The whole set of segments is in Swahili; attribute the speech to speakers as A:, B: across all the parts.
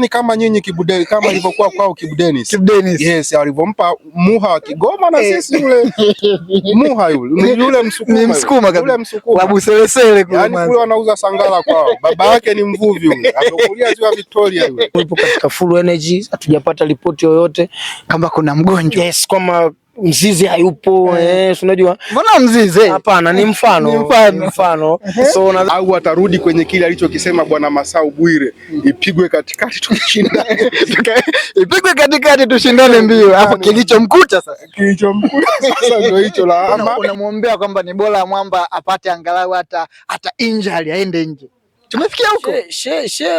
A: Ni kama nyinyi Kibudeni, kama ilivyokuwa kwao Kibudenis. Yes, alivyompa Muha wa Kigoma na sisi yule Muha yule Msukuma.
B: Ni Msukuma kabisa.
A: Yule Msukuma.
B: Wa Buselesele
A: kule. Yaani kule wanauza sangala kwao. Baba yake ni mvuvi yule. Amekulia ziwa Victoria yule.
C: Tupo katika full energy, hatujapata ripoti yoyote
B: kama kuna mgonjwa.
C: Yes, kama Mzizi hayupo, unajua.
B: Mbona Mzizi?
C: Hapana, ni mfano. Mfano.
A: So au atarudi kwenye kile alichokisema Bwana Masau Bwire, ipigwe katikati tushindane.
B: Ipigwe katikati tushindane mbio. Hapo kilichomkuta sasa.
A: Ndio hicho la.
B: Unamwombea kwamba ni bora Mwamba apate angalau hata injury aende nje. Tumefikia huko.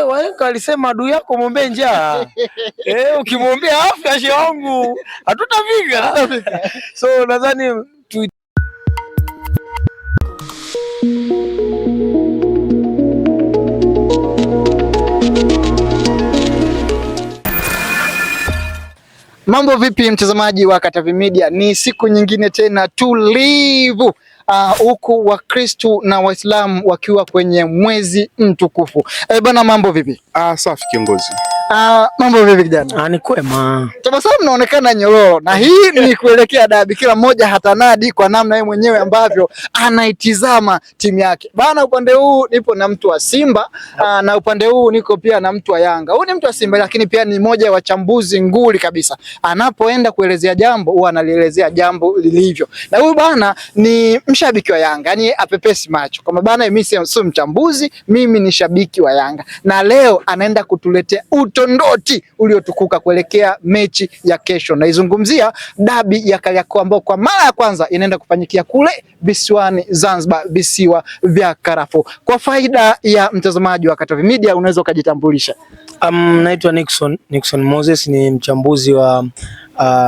C: Wahenga alisema adui yako muombe njaa. Ukimwombea afya she wangu hatutafika. So nadhani
B: Mambo vipi mtazamaji wa Katavi Media? Ni siku nyingine tena tulivu huku Wakristo na Waislamu wakiwa kwenye mwezi mtukufu. Bana, mambo vipi?
A: Safi kiongozi.
B: Mambo vipi kijana?
C: Ni kwema.
B: Tabasamu naonekana nyororo, na hii ni kuelekea dabi. Kila mmoja hatanadi kwa namna yeye mwenyewe ambavyo anaitizama timu yake. Bana, upande huu nipo na mtu wa Simba na upande huu niko pia na mtu wa Yanga. Huyu ni mtu wa Simba lakini pia ni mmoja wa wachambuzi nguli kabisa. Anapoenda kuelezea jambo huwa analielezea jambo lilivyo. Na huyu bana ni mshabiki wa Yanga, yani apepesi macho. Kama bana mimi sio mchambuzi, mimi ni shabiki wa Yanga. Na leo anaenda kutuletea utondoti uliotukuka kuelekea mechi ya kesho. Naizungumzia dabi ya Kariakoo ambao kwa mara ya kwanza inaenda kufanyikia kule visiwani Zanzibar, visiwa vya Karafuu. Kwa faida ya mtazamaji wa Katavi Media, unaweza ukajitambulisha?
C: Naitwa Nixon Moses, ni mchambuzi wa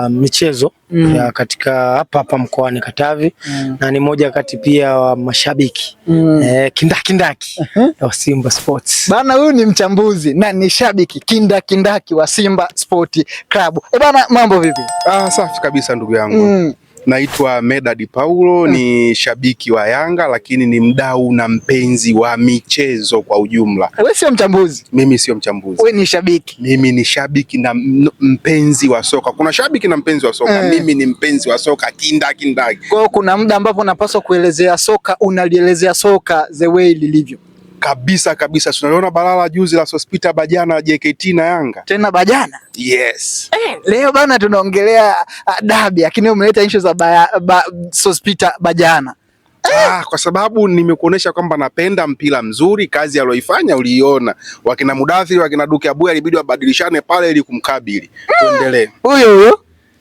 C: michezo ya katika hapa mkoani Katavi na ni moja kati pia wa mashabiki kindaki wa Simba Sports.
B: Bana, huyu ni mchambuzi na ni shabiki kindaki wa Simba Sport Club. Bana, mambo vipi?
A: Safi kabisa ndugu yangu. Naitwa Medad Paulo, ni shabiki wa Yanga lakini ni mdau na mpenzi wa michezo kwa ujumla.
B: Wewe sio mchambuzi?
A: Mimi sio mchambuzi.
B: Wewe ni shabiki?
A: Mimi ni shabiki na mpenzi wa soka. Kuna shabiki na mpenzi wa soka. Mimi ni mpenzi wa soka kindaki.
B: Kwa hiyo kuna muda ambapo unapaswa kuelezea soka, unalielezea soka the way lilivyo.
A: Kabisa. Tunaona balala juzi la Sospita Bajana JKT na Yanga.
B: Tena Bajana?
A: Yes.
B: Leo bana tunaongelea dabi lakini umeleta issue za Sospita Bajana.
A: Kwa sababu nimekuonesha kwamba napenda mpira mzuri, kazi aliyoifanya uliiona. Wakina Mudathiri, wakina Duke Abuya ilibidi wabadilishane pale ili kumkabili. Tuendelee.
B: Huyo.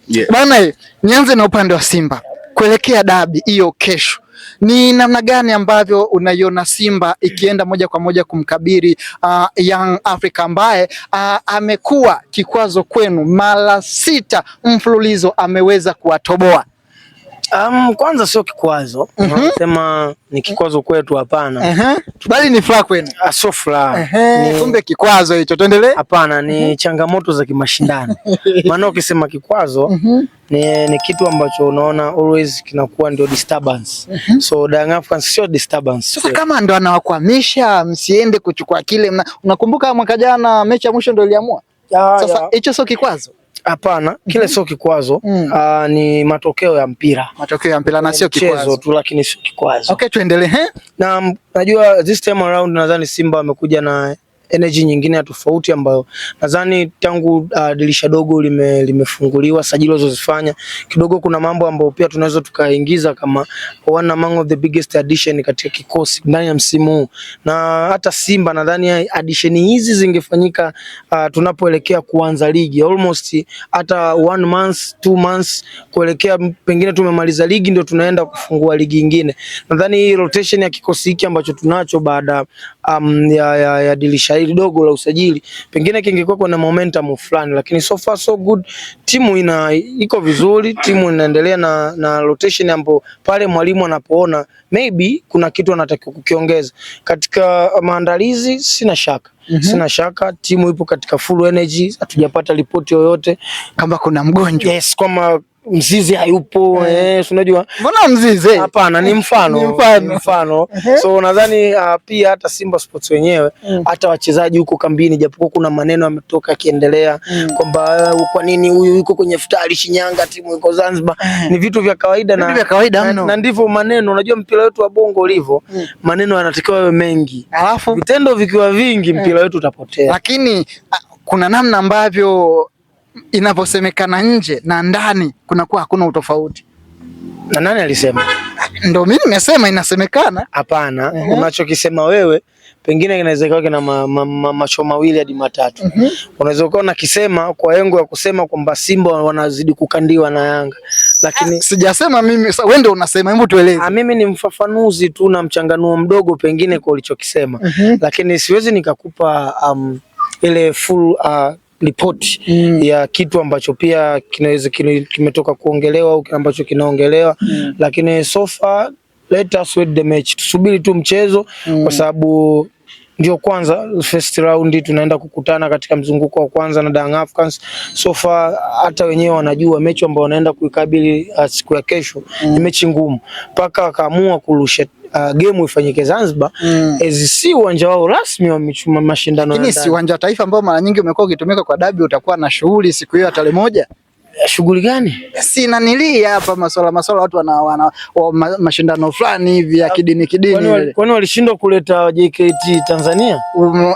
A: Yeah.
B: Bana, nianze na upande wa Simba. Kuelekea dabi hiyo kesho, ni namna gani ambavyo unaiona Simba ikienda moja kwa moja kumkabiri Young Africa ambaye amekuwa kikwazo kwenu mara 6 mfululizo ameweza kuwatoboa?
C: Kwanza sio kikwazo. Nasema ni kikwazo kwetu, hapana.
B: Bali ni furaha kwenu.
C: Sio furaha.
B: Kumbe kikwazo hicho, tuendelee.
C: Hapana, ni changamoto za kimashindano. Maana ukisema kikwazo ni kitu ambacho unaona always kinakuwa ndio disturbance. So Young Africans sio disturbance.
B: Sasa kama ndo anawakwamisha msiende kuchukua kile, unakumbuka mwaka jana mechi ya mwisho ndio iliamua. Sasa hicho sio kikwazo?
C: Hapana, kile sio kikwazo. Ni matokeo ya mpira.
B: Matokeo ya mpira na sio kikwazo
C: tu, lakini sio kikwazo.
B: Okay, tuendelee.
C: Na najua this time around nadhani Simba wamekuja na energy nyingine ya tofauti ambayo nadhani tangu dirisha dogo limefunguliwa, sajili zilizofanya kidogo, kuna mambo ambayo pia tunaweza tukaingiza kama one among the biggest addition katika kikosi ndani ya msimu huu. Na hata Simba nadhani addition hizi zingefanyika tunapoelekea kuanza ligi, almost hata 1 month 2 months kuelekea pengine tumemaliza ligi ndio tunaenda kufungua ligi nyingine. Nadhani hii rotation ya kikosi hiki ambacho tunacho baada ya dirisha hili dogo la usajili pengine kingekuwa kuna momentum fulani, lakini so far so good. Timu iko vizuri, timu inaendelea na rotation ambapo pale mwalimu anapoona maybe kuna kitu anatakiwa kukiongeza katika maandalizi. Sina shaka timu ipo katika full energy, hatujapata ripoti yoyote
B: kama kuna mgonjwa.
C: Yes, kama Mzizi hayupo unajua.
B: Mbona Mzizi?
C: Hapana, ni mfano. So nadhani pia hata Simba Sports wenyewe hata wachezaji huko kambini, japokuwa kuna maneno yametoka kiendelea kwamba kwa nini huyu yuko kwenye futari Shinyanga, timu iko Zanzibar, ni vitu vya kawaida na ndivyo maneno, unajua mpira wetu wa Bongo ulivyo, maneno yanatakiwa yawe mengi, alafu vitendo vikiwa vingi mpira wetu utapotea.
B: Lakini kuna namna ambavyo inaposemekana nje na ndani kunakuwa hakuna utofauti.
C: Na nani alisema?
B: Ndio mimi nimesema inasemekana.
C: Hapana, unachokisema wewe pengine inaweza kuwa kina macho mawili hadi matatu. Unaweza kuwa unakisema kwa lengo ya kusema kwamba Simba wanazidi kukandiwa na Yanga. Lakini
B: sijasema mimi, wewe ndio unasema, hebu tueleze.
C: Mimi ni mfafanuzi tu na mchanganuo mdogo pengine kwa ulichokisema. Lakini siwezi nikakupa ile full report ya kitu ambacho pia kinaweza kimetoka kuongelewa au ambacho kinaongelewa, lakini so far let us wait the match, tusubiri tu mchezo kwa sababu ndio kwanza first round tunaenda kukutana katika mzunguko wa kwanza na Young Africans. So far hata wenyewe wanajua mechi ambayo wanaenda kuikabili siku ya kesho ni mechi ngumu, mpaka wakaamua kurusha game ifanyike Zanzibar si uwanja wao rasmi wa mashindano.
B: Lakini si uwanja wa Taifa ambao mara nyingi umekuwa ukitumika kwa dabi, utakuwa na shughuli siku hiyo ya tarehe 1.
C: Shughuli gani?
B: Si nanilia hapa masuala watu wana mashindano fulani hivi ya kidini.
C: Kwani walishindwa kuleta JKT Tanzania?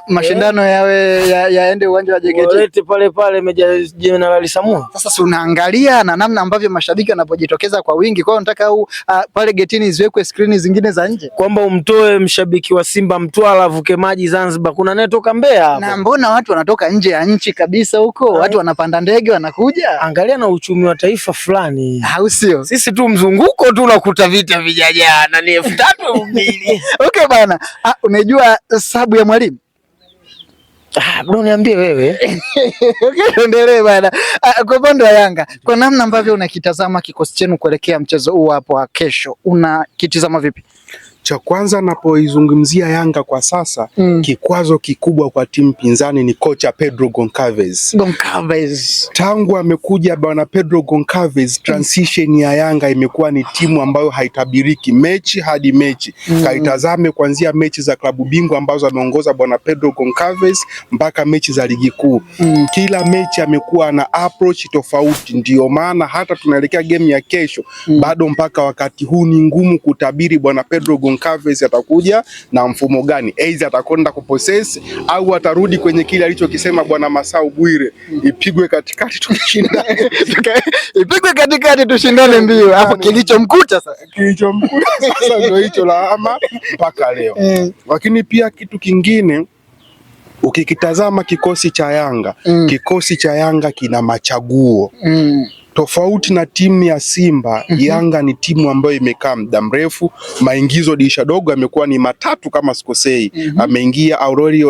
B: Mashindano yaende uwanja wa JKT.
C: Walete pale Meja Jenerali Samuel.
B: Sasa si unaangalia na namna ambavyo mashabiki wanapojitokeza kwa wingi. Kwa hiyo nataka pale getini ziwekwe screen zingine za nje.
C: Kwamba umtoe mshabiki wa Simba Mtwara avuke maji Zanzibar. Kuna naye toka Mbeya hapo.
B: Na mbona watu wanatoka nje ya nchi kabisa huko? Watu wanapanda ndege wanakuja.
C: Angalia na uchumi wa taifa fulani,
B: au sio?
C: Sisi tu mzunguko tu unakuta vita vijaja na ni 3,000.
B: Okay bana, unajua sababu ya mwalimu?
C: Bro niambie wewe.
B: Okay, endelee bana. Kwa upande wa Yanga, kwa namna ambavyo unakitazama kikosi chenu kuelekea mchezo huu hapo wa kesho, unakitazama vipi?
A: Cha kwanza napoizungumzia Yanga kwa sasa, kikwazo kikubwa kwa timu pinzani ni kocha Pedro Goncalves. Tangu amekuja bwana Pedro Goncalves, transition ya Yanga imekuwa ni timu ambayo haitabiriki mechi hadi mechi. Kaitazame kuanzia mechi za klabu bingwa ambazo ameongoza bwana Pedro Goncalves mpaka mechi za ligi kuu. Kila mechi amekuwa na approach tofauti, ndio maana hata tunaelekea game ya kesho bado mpaka wakati huu ni ngumu kutabiri bwana Pedro Goncalves atakuja na mfumo gani, aidha atakwenda kupossess au atarudi kwenye kile alichokisema bwana Masau Bwire, ipigwe katikati tushindane.
B: Ipigwe katikati tushindane mbio. Hapo kilichomkuta sasa
A: ndio hicho laama mpaka leo. Lakini pia kitu kingine ukikitazama kikosi cha Yanga, kikosi cha Yanga kina machaguo. Tofauti na timu ya Simba, Yanga ni timu ambayo imekaa muda mrefu. Maingizo dirisha dogo amekuwa ni matatu kama sikosei. Ameingia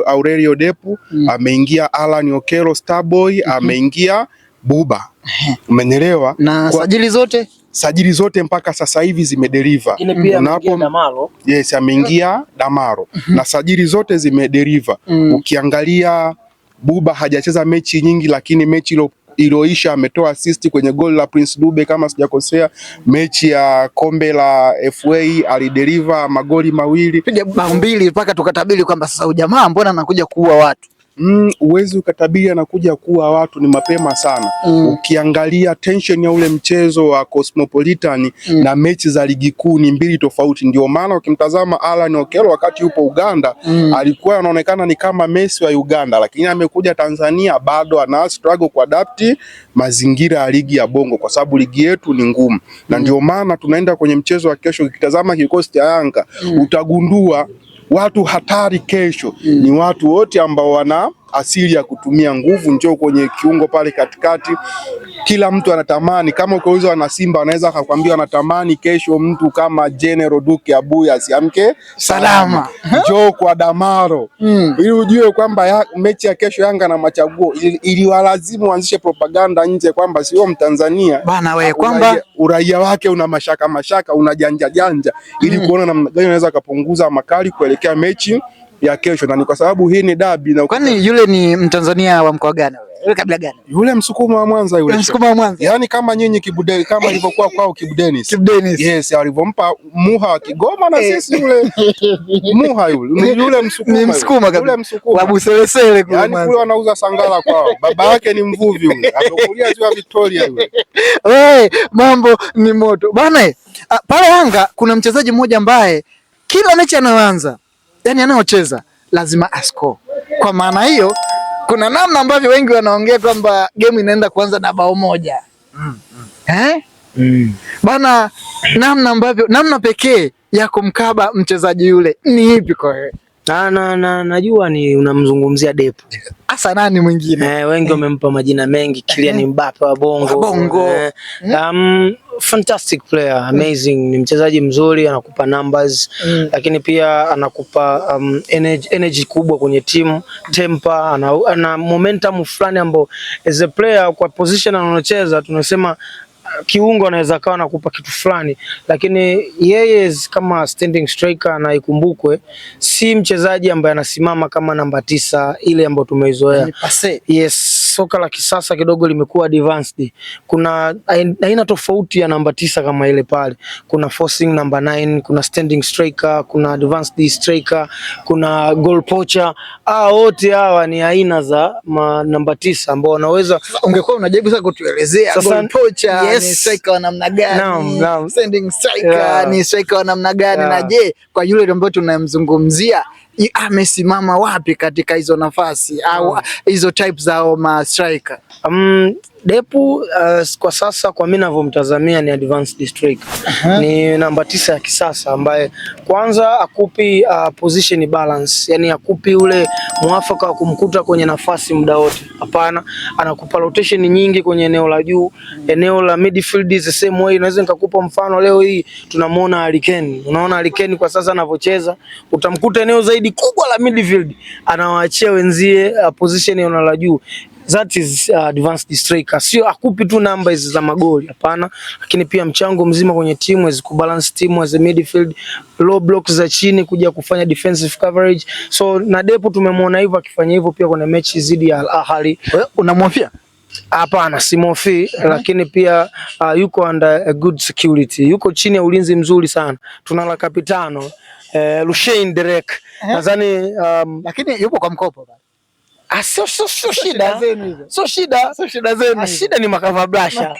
A: Aurelio Depu, ameingia Alan Okello Starboy, ameingia Buba. Umenielewa?
B: Na
A: sajili zote mpaka sasa hivi zimedeliver.
C: Damaro.
A: Yes, ameingia Damaro. Na sajili zote zimedeliver. Ukiangalia Buba hajacheza mechi nyingi, lakini mechi iliyoisha ametoa assist kwenye goli la Prince Dube kama sijakosea. Mechi ya kombe la FA alideliver magoli 2.
B: Piga bao 2 mpaka tukatabiri kwamba sasa ujamaa mbona anakuja kuua watu.
A: Uwezi ukatabiri anakuja kuua watu, ni mapema sana. Ukiangalia tension ya ule mchezo wa Cosmopolitan na mechi za ligi kuu ni mbili tofauti. Ndio maana ukimtazama Alan Okello wakati yupo Uganda alikuwa anaonekana ni kama Messi wa Uganda, lakini amekuja Tanzania bado ana struggle kuadapt mazingira ya ligi ya Bongo kwa sababu ligi yetu ni ngumu. Na ndio maana tunaenda kwenye mchezo wa kesho, ukitazama kikosi cha Yanga utagundua watu hatari kesho ni watu wote ambao wana asili ya kutumia nguvu. Njoo kwenye kiungo pale katikati, kila mtu anatamani, kama ukiuliza wana Simba wanaweza akakwambia anatamani kesho mtu kama General Duke Abuya asiamke
B: salama.
A: Njoo kwa Damaro ili ujue kwamba mechi ya kesho Yanga na machaguo. Iliwalazimu waanzishe propaganda nje kwamba sio Mtanzania
B: bana wewe, kwamba
A: uraia wake una mashaka una janja ili kuona namna gani anaweza kupunguza makali kuelekea mechi ya kesho. Na ni kwa sababu hii ni dabi. Na
B: kwani yule ni Mtanzania wa mkoa gani? Yule kabila gani?
A: Yule Msukuma wa Mwanza yule.
B: Msukuma wa Mwanza.
A: Yaani kama nyinyi Kibude, kama ilivyokuwa kwao Kibudenis.
B: Kibudenis.
A: Yes, alivyompa Muha wa Kigoma na sisi yule Muha yule Msukuma.
B: Ni Msukuma kabisa.
A: Yule Msukuma.
B: Wa Buselesele kule.
A: Yaani kule wanauza sangala kwao. Baba yake ni mvuvi yule. Amekulia ziwa Victoria yule.
B: Wewe mambo ni moto. Bana, pale Yanga kuna mchezaji mmoja ambaye kila mechi anayoanza, yani anayocheza lazima ascore. Kwa maana hiyo kuna namna ambavyo wengi wanaongea kwamba game inaenda kuanza na bao moja. Bana, namna pekee ya kumkaba mchezaji yule ni ipi kwa wewe?
C: Najua ni unamzungumzia Depu.
B: Asa nani mwingine?
C: Wengi wamempa majina mengi, Kylian Mbappe wa Bongo. Fantastic player, amazing. Ni mchezaji mzuri, anakupa numbers, lakini pia anakupa energy kubwa kwenye timu, temper, ana momentum fulani ambao as a player kwa position anayocheza tunasema kiungo anaweza kawa nakupa kitu fulani, lakini yeye kama standing striker na ikumbukwe si mchezaji ambaye anasimama kama namba 9 ile ambayo tumeizoea. Yes, soka la kisasa kidogo limekuwa advanced. Kuna aina tofauti ya namba 9 kama ile pale. Kuna forcing namba 9, kuna standing striker, kuna advanced striker, kuna goal poacher. Wote hawa ni aina za namba 9 ambao wanaweza.
B: Ungekuwa unajaribu sasa kutuelezea goal poacher, yes, ni striker wa namna gani? Standing striker ni striker wa namna gani? Na je, kwa yule ambaye tunamzungumzia amesimama wapi katika hizo nafasi au hizo types za ma striker?
C: Depu kwa sasa kwa mimi ninavyomtazamia ni advanced striker. Ni namba 9 ya kisasa ambaye kwanza akupi position balance, yani akupi ule mwafaka wa kumkuta kwenye nafasi muda wote. Hapana, anakupa rotation nyingi kwenye eneo la juu, eneo la midfield is the same way. Naweza nikakupa mfano leo hii tunamuona Harry Kane. Unaona Harry Kane kwa sasa anavyocheza, utamkuta eneo zaidi kubwa la midfield, anawaachia wenzie position eneo la juu. That is advanced striker. Sio akupi tu numbers za magoli, hapana, lakini pia mchango mzima kwenye timu, as kubalance timu as a midfield, low blocks za chini kuja kufanya defensive coverage. So na Depu tumemwona hivyo akifanya hivyo pia kwenye mechi zidi ya Al Ahly.
B: Unamwofia?
C: Hapana, simofi, lakini pia yuko under a good security. Yuko chini ya ulinzi mzuri sana. Tunala kapitano Lucien Derek. Nadhani
B: lakini yupo kwa mkopo bana.
C: Sio shida. Sio shida zenu. Shida ni makava brasha.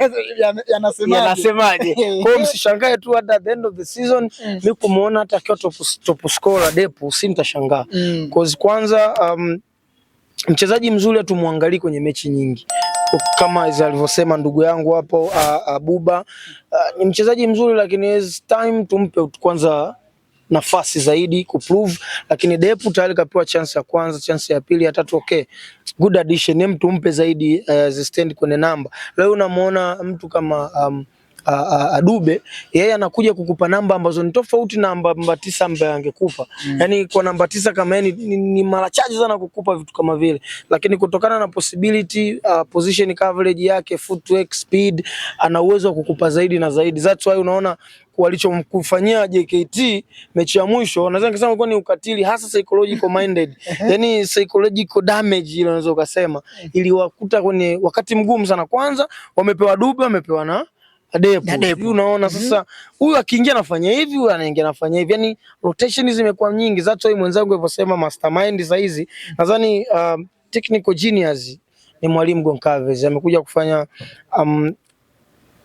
C: Yanasemaje? Kwa hiyo msishangae tu at the end of the season mimi kumuona hata akiwa top scorer Depu simtashangaa. Cause kwanza mchezaji mzuri atumwangalie kwenye mechi nyingi. Kama alivyosema ndugu yangu hapo Abuba, ni mchezaji mzuri lakini as time tumpe kwanza nafasi zaidi kuprove, lakini Depu tayari kapewa chance ya kwanza, chance ya pili, ya tatu. Okay, good addition, mtu mpe zaidi stand kwenye namba. Leo unamuona mtu kama Dube, yeye anakuja kukupa namba ambazo ni tofauti na namba 9 ambaye angekupa. Yani kwa namba 9 kama yeye ni mara chache sana kukupa vitu kama vile, lakini kutokana na possibility, position coverage yake, footwork, speed, ana uwezo wa kukupa zaidi na zaidi. That's why unaona walichomkufanyia JKT mechi ya mwisho, naweza nikasema kwa ni ukatili, hasa psychological minded. Yani psychological damage ile unaweza ukasema iliwakuta kwenye wakati mgumu sana. Kwanza wamepewa Dube, wamepewa na Depu. Unaona sasa huyu akiingia anafanya hivi, huyu anaingia anafanya hivi. Yani rotation zimekuwa nyingi. That's why mwenzangu alivyosema mastermind sasa hizi. Nadhani technical genius ni Mwalimu Goncalves. Amekuja kufanya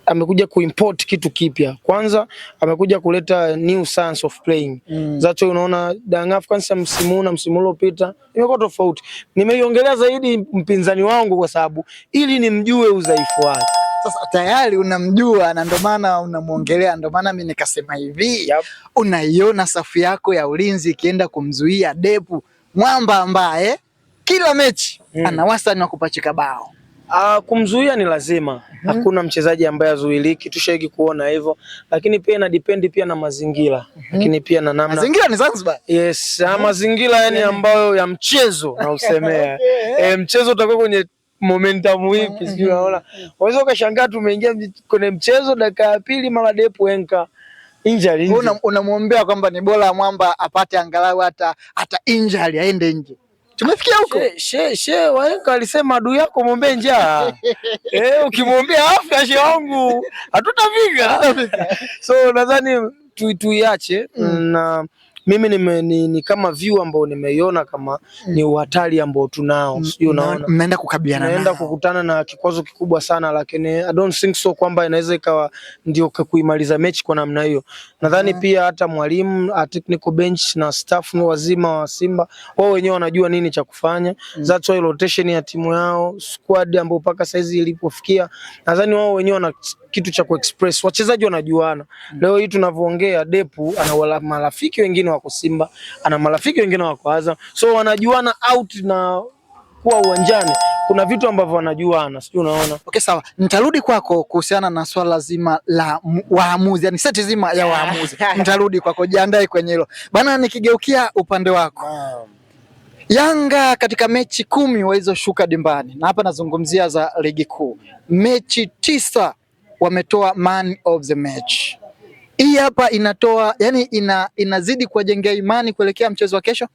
C: amekuja kuimport kitu kipya. Kwanza amekuja kuleta new science of playing. That's why unaona Young Africans msimu uliopita imekuwa tofauti. Nimeiongelea zaidi mpinzani wangu kwa sababu ili nimjue udhaifu wake.
B: Sasa tayari unamjua na ndio maana unamuongelea, ndio maana mimi nikasema hivi. Unaiona safu yako ya ulinzi ikienda kumzuia Depu, mwamba ambaye kila mechi ana wastani wa kupachika bao.
C: Kumzuia ni lazima. Hakuna mchezaji ambaye azuiliki, tushaiki kuona hivyo, lakini pia ina depend pia na mazingira. Lakini pia na namna.
B: Mazingira ni Zanzibar.
C: Yes, mazingira yani ambayo ya mchezo na usemea. Mchezo utakuwa kwenye momentum ipi, sio unaona? Waweza ukashangaa tumeingia kwenye mchezo dakika ya pili mara Depu enka injury.
B: Unamwombea kwamba ni bora mwamba apate angalau hata injury aende nje. Tumefikia huko.
C: Wahenga alisema adui yako muombe njaa. Ukimwombea afya shehe wangu hatutafika. So nadhani tuiache na mimi ni kama view ambao nimeiona kama ni uhatari ambao tunao. Sio, unaona
B: mnaenda kukabiliana nao.
C: Naenda kukutana na kikwazo kikubwa sana, lakini I don't think so kwamba inaweza ikawa ndio kuimaliza mechi kwa namna hiyo. Nadhani pia hata mwalimu, technical bench na staff wazima wa Simba wao wenyewe wanajua nini cha kufanya. That's why rotation ya timu yao, squad ambayo mpaka saizi ilipofikia, nadhani wao wenyewe wana kitu cha kuexpress. Wachezaji wanajuana. Leo hii tunavyoongea, Depu ana marafiki wengine wako Simba, ana marafiki wengine wako Azam. So wanajuana out na kuwa uwanjani. Kuna vitu ambavyo wanajuana, sio, unaona?
B: Okay, sawa. Nitarudi kwako kuhusiana na swala zima la waamuzi, yani seti zima ya waamuzi. Nitarudi kwako, jiandae kwenye hilo. Bana, nikigeukia upande wako. Yanga katika mechi 10 walizoshuka dimbani, na hapa nazungumzia za ligi kuu, mechi 9 wametoa man of the match. Hii hapa inatoa, yani inazidi kuwajengea imani kuelekea mchezo wa kesho.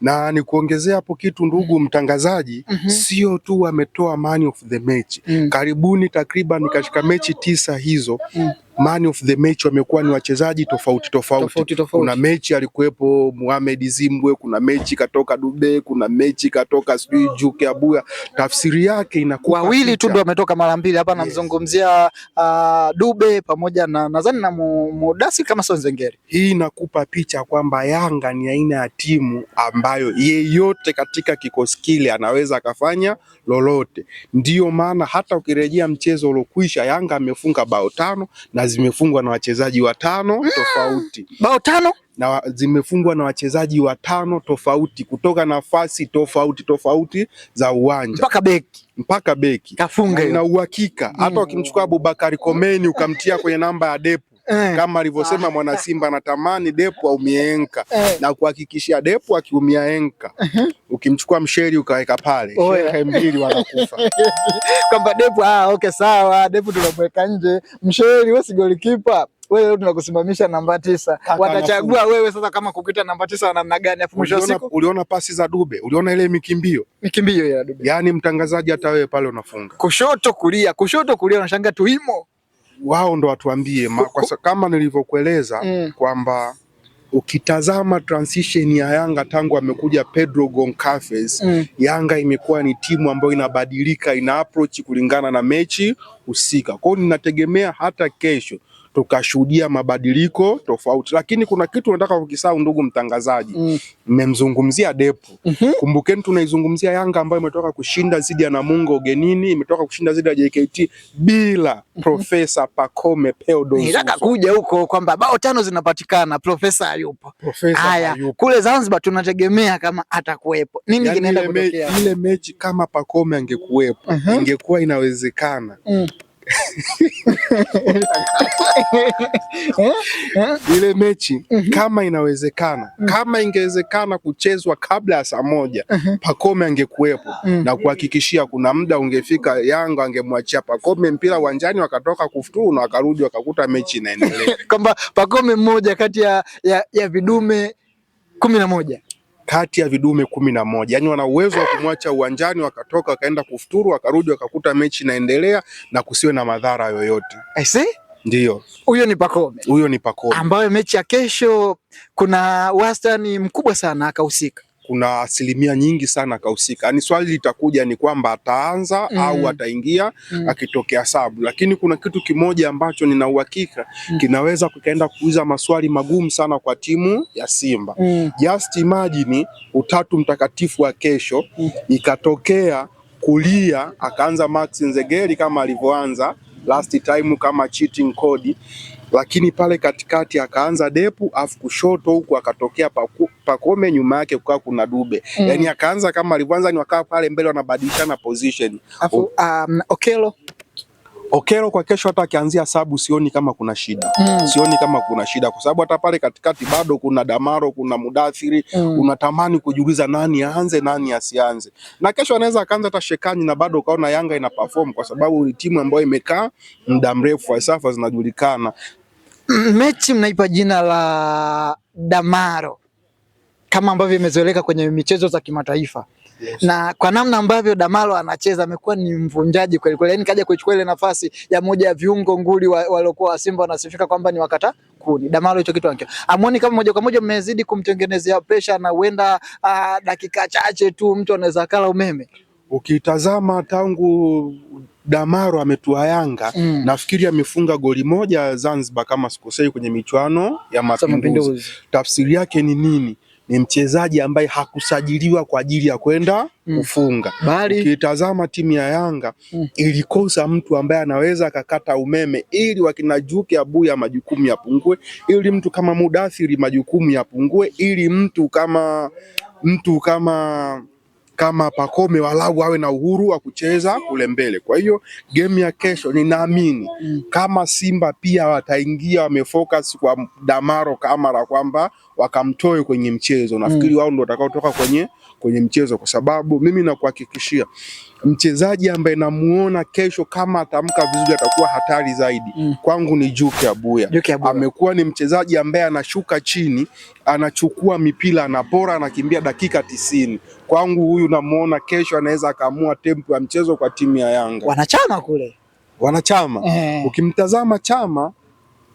A: Na ni kuongezea hapo kitu ndugu mtangazaji, sio tu wametoa man of the match. Karibuni takriban katika mechi 9 hizo man of the match wamekuwa ni wachezaji tofauti. Kuna mechi alikuwepo Mohamed Zimbwe, kuna mechi katoka Dube, kuna mechi katoka sijui Juke Abuya. Tafsiri yake inakuwa
B: wawili tu ndio wametoka mara mbili hapa. Namzungumzia Dube pamoja na nadhani na Mudasi kama sio Nzengeri.
A: Hii inakupa picha kwamba Yanga ni aina ya timu ambayo yeyote katika kikosi kile anaweza akafanya lolote. Ndiyo maana hata ukirejea mchezo uliokwisha, Yanga amefunga bao 5 na zimefungwa na wachezaji 5 tofauti.
B: Bao 5
A: na zimefungwa na wachezaji 5 tofauti kutoka nafasi tofauti za uwanja. Mpaka beki.
B: Kafunga
A: na uhakika. Hata ukimchukua Abubakari Komeni ukamtia kwenye namba ya Depu, kama alivyosema mwana Simba anatamani Depu aumie enka, na kuhakikishia Depu akiumia enka, ukimchukua Msheri ukaweka pale, shehe mbili wanakufa.
B: Kwamba Depu okay sawa, Depu tunamweka nje, Msheri wewe si golikipa, wewe leo tunakusimamisha namba 9. Watachagua wewe sasa kama kukuita namba 9 namna gani? Afu mwisho wa siku
A: uliona pasi za Dube, uliona ile mikimbio
B: ya Dube.
A: Yaani mtangazaji, hata wewe pale unafunga kushoto kulia
B: unashangaa tuimo.
A: Wao ndo watuambie kama nilivyokueleza kwamba ukitazama transition ya Yanga tangu amekuja Pedro Goncalves, Yanga imekuwa ni timu ambayo inabadilika, ina approach kulingana na mechi husika. Kwa hiyo ninategemea hata kesho tukashuhudia mabadiliko tofauti, lakini kuna kitu nataka kukisahau ndugu mtangazaji. Mmemzungumzia Depu. Kumbukeni tunaizungumzia Yanga ambayo imetoka kushinda zidi ya Namungo ugenini, imetoka kushinda zidi ya JKT bila Profesa Pacome Theodore.
B: Nataka kuja huko kwamba bao 5 zinapatikana, Profesa hayupo. Haya, kule Zanzibar tunategemea kama atakuwepo. Nini kinaenda kutokea?
A: Ile mechi kama Pacome angekuwepo, ingekuwa inawezekana. Ile mechi kama inawezekana, kama ingewezekana kuchezwa kabla ya saa 1, Pacome angekuwepo, na kuhakikishia kuna muda ungefika Yanga angemwachia Pacome mpira uwanjani, wakatoka kufuturu na wakarudi wakakuta mechi inaendelea.
B: Kwamba Pacome mmoja kati ya vidume 11.
A: Kati ya vidume 11. Yaani wana uwezo wa kumwacha uwanjani, wakatoka wakaenda kufuturu, wakarudi wakakuta mechi inaendelea na kusiwe na madhara yoyote.
B: I see?
A: Ndio.
B: Huyo ni Pacome. Ambayo mechi ya kesho kuna wastani mkubwa sana akahusika.
A: Kuna asilimia nyingi sana akahusika. Yaani swali litakuja ni kwamba ataanza au ataingia akitokea sabu. Lakini kuna kitu kimoja ambacho nina uhakika kinaweza kukaenda kuuliza maswali magumu sana kwa timu ya Simba. Just imagine Utatu Mtakatifu wa kesho ikatokea kulia akaanza Max Nzengeri kama alivyoanza last time kama cheating code, lakini pale katikati akaanza Depu, afu kushoto huku akatokea Pacome, nyuma yake kukaa kuna Dube. Yaani akaanza kama alivyoanza, ni wakaa pale mbele wanabadilishana position.
B: Afu
A: Okelo kwa kesho hata akianzia sabu sioni kama kuna shida. Kwa sababu hata pale katikati bado kuna Damaro, kuna Mudathiri, unatamani kujiuliza nani aanze nani asianze. Na kesho anaweza akaanza hata Shekani na bado ukaona Yanga ina perform, kwa sababu ni timu ambayo imekaa muda mrefu, falsafa zinajulikana.
B: Mechi mnaipa jina la Damaro kama ambavyo imezoeleka kwenye michezo za kimataifa. Na kwa namna ambavyo Damaro anacheza amekuwa ni mvunjaji kweli kweli. Yaani kaja kuchukua ile nafasi ya moja ya viungo nguli waliokuwa wa Simba wanasifika kwamba ni wakata kuni. Damaro hicho kitu anakio. Amuoni kama moja kwa moja mmezidi kumtengenezea pressure na huenda dakika chache tu mtu anaweza kala umeme.
A: Ukitazama tangu Damaro ametua Yanga, nafikiri amefunga goli moja Zanzibar kama sikosei kwenye michuano ya Mapinduzi. Tafsiri yake ni nini? Ni mchezaji ambaye hakusajiliwa kwa ajili ya kwenda kufunga. Ukitazama timu ya Yanga ilikosa mtu ambaye anaweza akakata umeme ili wakina Juke Abuya majukumu yapungue, ili mtu kama Mudathiri majukumu yapungue, ili mtu kama Pacome walau awe na uhuru wa kucheza kule mbele. Kwa hiyo game ya kesho ninaamini kama Simba pia wataingia wamefocus kwa Damaro Kamara kwamba wakamtoe kwenye mchezo, nafikiri wao ndio watakaotoka kwenye mchezo, kwa sababu mimi nakuhakikishia mchezaji ambaye namuona kesho kama atamka vizuri atakuwa hatari zaidi kwangu ni Juke Abuya. Amekuwa ni mchezaji ambaye anashuka chini, anachukua mipira, anapora, anakimbia dakika 90. Kwangu huyu namuona kesho anaweza akaamua tempo ya mchezo kwa timu ya Yanga. Wanachama. Ukimtazama Chama,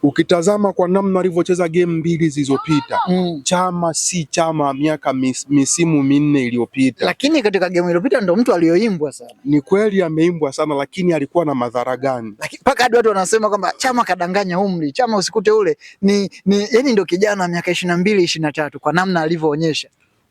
A: ukitazama kwa namna alivyocheza game mbili zilizopita, Chama si Chama miaka misimu minne iliyopita.
B: Lakini katika game iliyopita ndo mtu aliyoimbwa sana.
A: Ni kweli ameimbwa sana, lakini alikuwa na madhara gani?
B: Mpaka hadi watu wanasema kwamba Chama kadanganya umri. Chama usikute ule yani ndio kijana miaka 22 23 kwa namna alivyoonyesha.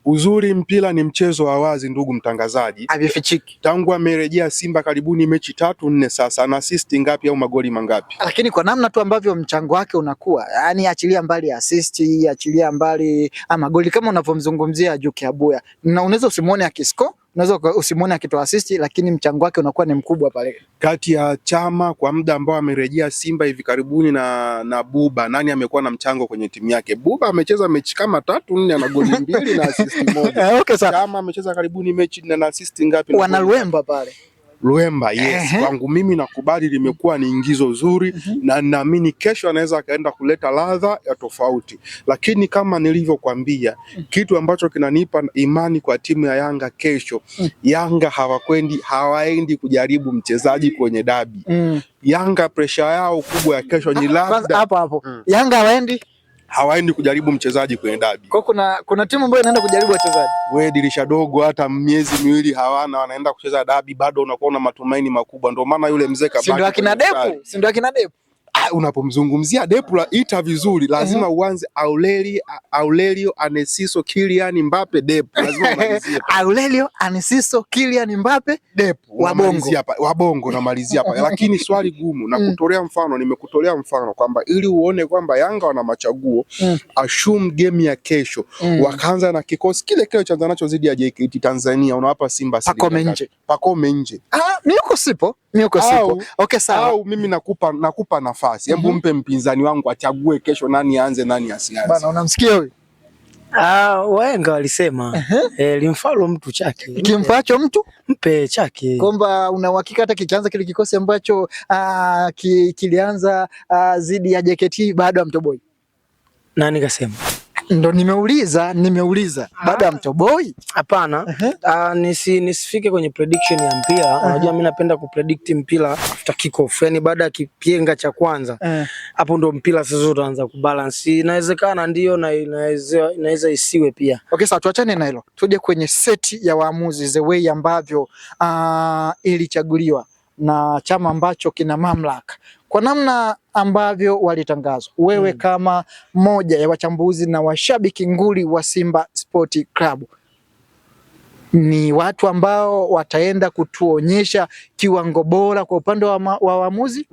A: Uzuri mpira ni mchezo wa wazi ndugu mtangazaji.
B: Havifichiki.
A: Tangu amerejea Simba karibuni mechi 3-4 sasa, ana assist ngapi au magoli mangapi?
B: Lakini kwa namna tu ambavyo mchango wake unakuwa, yani achilia mbali assist, achilia mbali magoli kama unavyomzungumzia Juke Abuya. Na unaweza usimuone akiscore, unaweza usimuone akitoa assist, lakini mchango wake unakuwa ni mkubwa pale.
A: Kati ya Chama kwa muda ambao amerejea Simba hivi karibuni na Buba, nani amekuwa na mchango kwenye timu yake? Buba amecheza mechi kama 3-4 ana goli 2 na assist moja.
B: Okay,
A: Chama amecheza karibuni mechi na assist ngapi?
B: Wana Luemba pale.
A: Luemba, yes. Kwangu mimi nakubali limekuwa ni ingizo zuri na naamini kesho anaweza akaenda kuleta ladha ya tofauti, lakini kama nilivyokuambia kitu ambacho kinanipa imani kwa timu ya Yanga kesho, Yanga hawaendi kujaribu mchezaji kwenye dabi. Yanga pressure yao kubwa ya kesho ni labda
B: hapo. Yanga hawaendi
A: kujaribu mchezaji kwenye dabi.
B: Kwa kuna timu ambayo inaenda kujaribu wachezaji.
A: Wewe dirisha dogo hata miezi miwili hawana, wanaenda kucheza dabi, bado unakuwa na matumaini makubwa. Ndio maana yule mzee kabaki.
B: Si ndio akina Depu.
A: Unapomzungumzia Depu ita vizuri lazima uanze Aurelio Anesiso Kylian Mbappe Depu. Lazima umalizie.
B: Aurelio Anesiso Kylian Mbappe Depu.
A: Wabongo namalizia hapa. Lakini swali gumu na nimekutolea mfano kwamba ili uone kwamba Yanga wana machaguo, assume game ya kesho wakaanza na kikosi kile cha nacho zidi ya JKT Tanzania, unawapa Simba Pacome nje.
B: Mimi sipo. Okay, sawa.
A: Au mimi nakupa nafasi. Hebu mpe mpinzani wangu achague kesho nani aanze nani asianze.
B: Bana, unamsikia huyu?
C: Wahenga walisema limfalo mtu chake.
B: Kimpacho mtu
C: mpe chake.
B: Kwamba una uhakika hata kikianza kile kikosi ambacho kilianza zidi ya JKT bado amtoboi.
C: Nani kasema?
B: Ndo nimeuliza baada ya mtoboi?
C: Hapana. Nisifike kwenye prediction ya mpira. Unajua mimi napenda kupredict mpira after kick off. Yaani baada ya kipenga cha kwanza. Hapo ndo mpira sasa utaanza kubalance. Inawezekana ndio na inaweza isiwe pia.
B: Okay, sawa, tuachane na hilo. Tuje kwenye seti ya waamuzi, the way ambavyo ilichaguliwa na chama ambacho kina mamlaka. Kwa namna ambavyo walitangazwa, wewe kama moja ya wachambuzi na washabiki nguli wa Simba Sport Club, ni watu ambao wataenda kutuonyesha kiwango bora kwa upande wa waamuzi?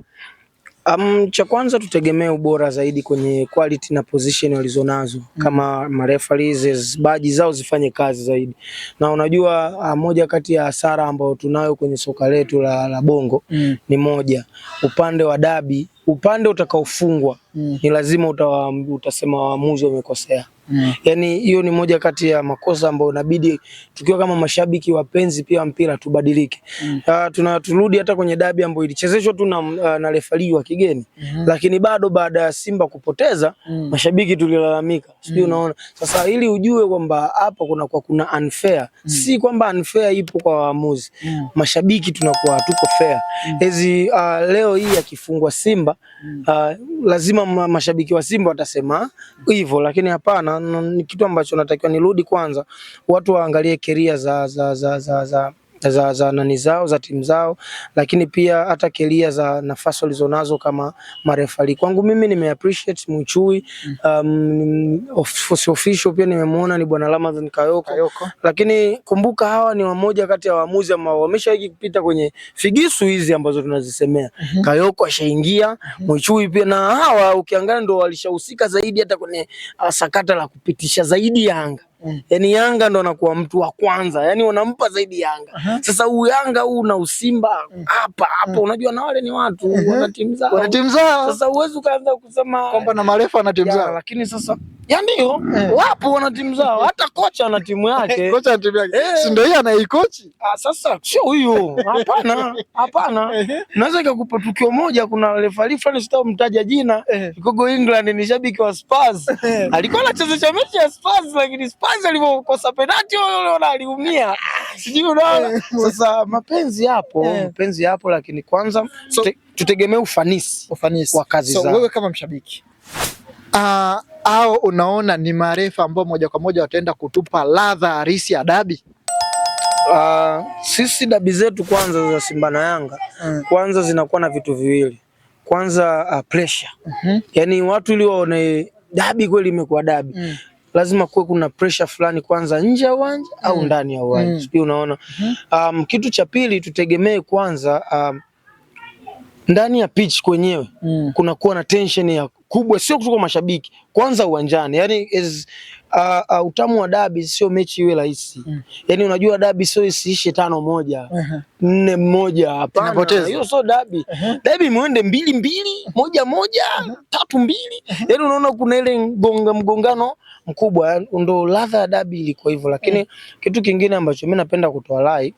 C: Cha kwanza tutegemee ubora zaidi kwenye quality na position walizonazo. Kama mareferees baji zao zifanye kazi zaidi. Na unajua moja kati ya hasara ambayo tunayo kwenye soka letu la Bongo ni moja, upande wa dabi, upande utakaofungwa ni lazima utasema waamuzi wamekosea. Yani hiyo ni moja kati ya makosa ambayo inabidi tukiwa kama mashabiki wapenzi pia mpira tubadilike. Turudi hata kwenye dabi ambayo ilichezeshwa tu na refari wa kigeni. Lakini bado baada ya Simba kupoteza mashabiki tulilalamika. Sio unaona? Sasa ili ujue kwamba hapa kuna unfair. Si kwamba unfair ipo kwa waamuzi. Mashabiki tunakuwa tuko fair. Leo hii akifungwa Simba lazima mashabiki wa Simba watasema hivyo, lakini hapana. Ni kitu ambacho natakiwa nirudi kwanza, watu waangalie keria za nani zao za timu zao, lakini pia hata keria za nafasi walizonazo kama marefali. Kwangu mimi nime appreciate Muchui, official pia nimemuona ni bwana Ramadhan Kayoko. Lakini kumbuka hawa ni wamoja kati ya waamuzi ambao wameshawahi kupita kwenye figisu hizi ambazo tunazisemea. Kayoko ashaingia, Muchui pia, na hawa ukiangalia ndio walishahusika zaidi hata kwenye sakata la kupitisha zaidi Yanga. Yani Yanga ndo anakuwa mtu wa kwanza, yani wanampa zaidi Yanga. Sasa Yanga na Usimba hapa unajua na wale ni watu wana timu zao. Wana timu zao. Sasa uwezo kaanza kusema
B: kwamba na marefa na timu zao.
C: Lakini sasa ndio wapo wana timu zao, hata kocha ana timu yake.
B: Kocha ana timu yake. Si ndio yeye anaikochi?
C: Sasa sio huyo. Hapana. Naweza nikakupa tukio moja, kuna refari fulani sitamtaja jina, yuko England, ni shabiki wa Spurs. Alikuwa anachezesha mechi ya Spurs, lakini Spurs alipokosa penalti yule aliumia. Sijui unaona. Sasa mapenzi yapo, lakini kwanza tutegemee ufanisi wa kazi zao.
B: So wewe kama mshabiki au unaona ni marefa ambao moja kwa moja wataenda kutupa ladha halisi ya dabi?
C: Sisi dabi zetu kwanza za Simba na Yanga kwanza zinakuwa na vitu viwili. Kwanza pressure. Yani watu ili waone dabi kweli imekuwa dabi. Lazima kuwe kuna pressure fulani kwanza nje ya uwanja au ndani ya uwanja. Sio unaona? Kitu cha pili tutegemee kwanza ndani ya pitch kwenyewe kuna kuwa na tension ya kubwa, sio kutoka mashabiki, kwanza uwanjani. Yani utamu wa dabi sio mechi iwe rahisi. Yani unajua dabi sio isiishe 5-1 4-1, hapana. Hiyo sio dabi. Dabi muende 2-2 1-1 3-2. Yani unaona kuna ile mgongano mkubwa, ndio ladha ya dabi ilikuwa hivyo. Lakini kitu kingine ambacho mimi napenda kutoa rai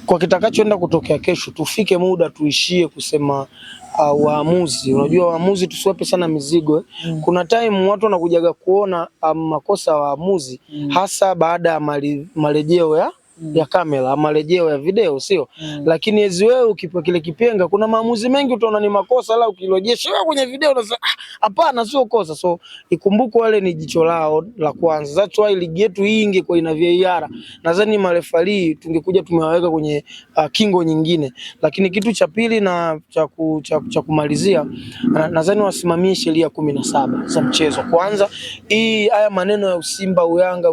C: kwa kitakachoenda kutokea kesho, tufike muda tuishie kusema waamuzi. Unajua waamuzi tusiwape sana mizigo. Kuna time watu wanakujaga kuona makosa ya waamuzi hasa baada ya marejeo ya kamera, marejeo ya video, sio? Lakini wewe ukipa kile kipenga, kuna maamuzi mengi utaona ni makosa, la ukirejesha kwenye video unasema hapana, sio kosa. So ikumbuke wale ni jicho lao la kwanza. That's why ligi yetu hii ingekuwa ina VAR, nadhani marefali tungekuja tumewaweka kwenye kingo nyingine. Lakini kitu cha pili na cha kumalizia, nadhani wasimamie sheria 17 za mchezo. Kwanza haya maneno ya Usimba Uyanga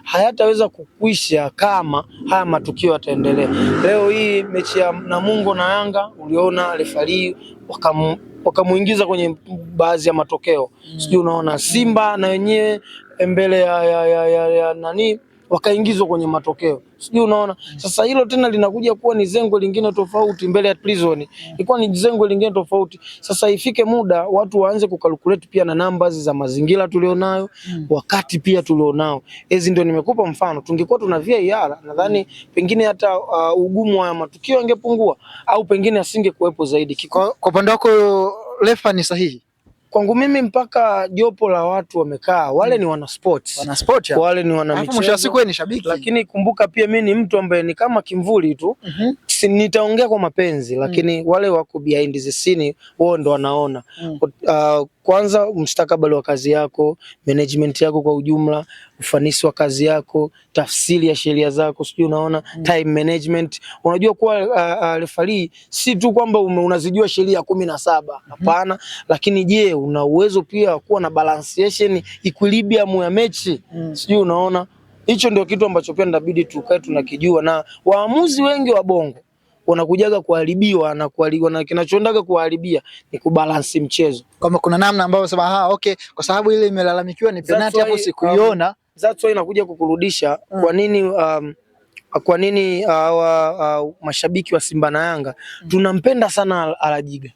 C: hayataweza kukwisha kama haya matukio yataendelea. Leo hii mechi ya Namungo na Yanga uliona refari wakamuingiza kwenye baadhi ya matokeo. Sijui unaona Simba na wenyewe mbele ya nani wakaingizwa kwenye matokeo. Sijui unaona. Sasa hilo tena linakuja kuwa ni zengo lingine tofauti mbele ya Prison. Ilikuwa ni zengo lingine tofauti. Sasa ifike muda watu waanze kukalculate pia na numbers za mazingira tulionayo, wakati pia tulionao. Hizi ndio nimekupa mfano. Tungekuwa tuna VAR, nadhani pengine hata ugumu wa matukio angepungua au pengine asingekuepo zaidi.
B: Kwa upande wako refa ni sahihi?
C: Kwangu mimi mpaka jopo la watu wamekaa, wale ni wana sports. Wale ni wana michezo.
B: Mwisho wa siku ni shabiki.
C: Lakini kumbuka pia mimi ni mtu ambaye ni kama kimvuli tu. Nitaongea kwa mapenzi, lakini wale wako behind the scene wao ndo wanaona. Kwanza mustakabali wa kazi yako, management yako kwa ujumla, ufanisi wa kazi yako, tafsiri ya sheria zako, sio unaona, time management. Unajua kuwa referee si tu kwamba unazijua sheria 17, hapana, lakini je, una uwezo pia kuwa na balanceation, equilibrium ya mechi, sio unaona. Hicho ndio kitu ambacho pia inabidi tukae tunakijua, na waamuzi wengi wa Bongo wanakujaga kuharibiwa na kinachoendaga kuharibia ni kubalance mchezo. Kama kuna namna ambayo sema okay, kwa sababu ile imelalamikiwa ni penalty hapo sikuiona, that's why inakuja kukurudisha kwa nini mashabiki wa Simba na Yanga tunampenda sana Alajiga.